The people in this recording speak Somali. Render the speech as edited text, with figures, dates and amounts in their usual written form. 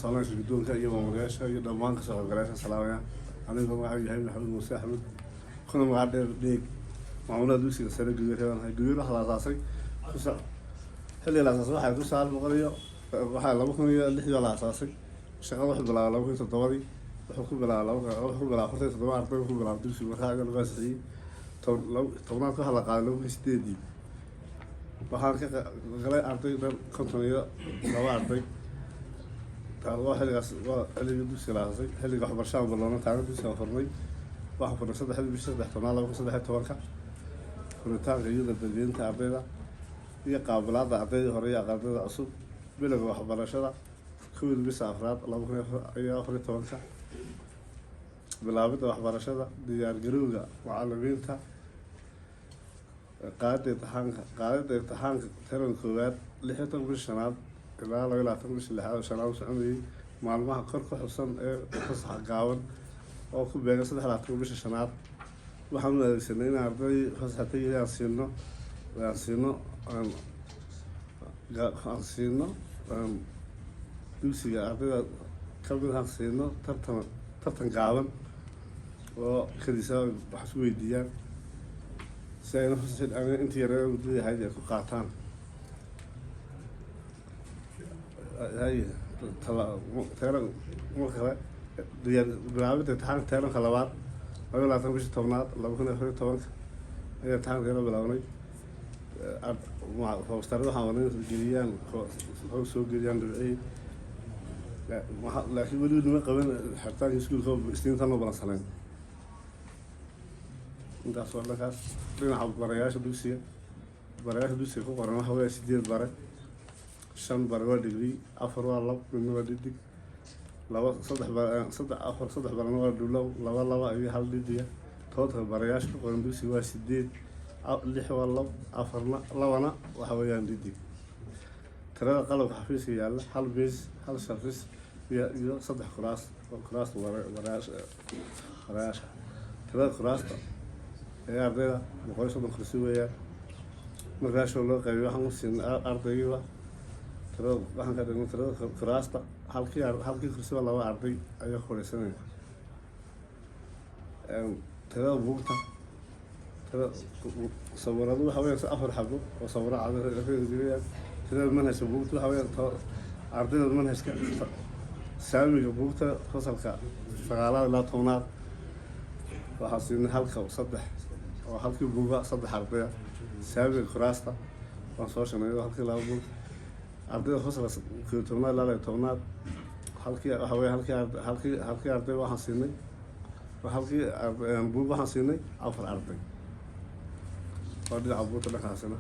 صالح بدون كأي ممارسة يقدر ما نقصر الجلسة سلامة أنا يوم واحد يهمني محمد موسى أحمد كنا مقعد ديك معمولة دوسي السنة الجديدة هاي الجديدة على أساسي خصوصا حلي على أساس واحد خصوصا المقرية واحد لو كنا اللي هي على أساسي شغال واحد بلا لو كنت تطوري وحكم بلا لو حكم بلا خطة تطور عرضي وحكم بلا دوسي وحاجة الغاسي لو طبعا كهلا قال لو كستدي وحاجة غير عرضي كنتونية لو عرضي waa xilligaas waa xilligii dugsiga la aasay xilliga waxbarashada balloona taagna dugsiga furnay waxaan furnay saddexdii bishii 13 furitaanka iyo dadweynaha ardayda iyo qaabilaadda ardayda hore iyo ardayda cusub bilowga waxbarashada kowdii bishii afraad 2014 bilaabida waxbarashada diyaargarowga macallimiinta qaadida imtixaanka taran koowaad 16 bishii shanaad ilaa 20 bishii lixaad shanaad socday maalmaha kor ku xubsan ee fasaxa gaaban oo ku beegan 13 bishii shanaad waxaan u adeegsanay in arday fasaxtay aan siino dugsiga ardayda ka mid ah siino tartan gaaban oo kadisa wax isku weydiiyaan si ay intii yar ee hay'adda ku qaataan هاي ترى مخرة بلعبة امتحان ترى خلوات أقول لا تنبش تونات لو كنا في تونك هي امتحان كنا بلعوني مع فاستردوا حوالين الجريان هو سوق جريان دبي لا لكن ولود ما قبل حتى يسكول خو سنين ثانية بلاسلين انت أصور لك لين حب برياش دوسية فوق ورنا حوالي 6 برا shan barwa degree afar waa lab midna waa dhidig laba saddex barana waa dhulow laba iyo hal dhidiga toodka barayaasha qoran dugsiga waa 8 lix waa lab afarna labana waxa weeyaan dhidig tirada qalabka xafiiska yaalla hal bees hal surface iyo saddex kuraas barayaasha tirada kuraasta ee ardayda 130 kursi weeyaan markaas loo qaybiyo waxaan u siin ardayda waxaan ka dhignay tirada kuraasta halkii kursi waa laba arday ayaa qoraysanaya tirada buugta sawiradu waxa weeyaan 4 xabo oo sawiro cad tirada manhajka buugta waxa weeyaan ardayda manhajka saamiga buugta fasalka 9 ilaa 10 waxaa siinay halka 3 oo halkii buuga 3 arday saamiga kuraasta waan soo sheegnay halkii laba buug ardayda fasalka 10 ilaa 10 halkii waxa weeye halkii arday waxaan siinay buug waxaan siinay 4 arday oo dhinaca buugta dhaqaasana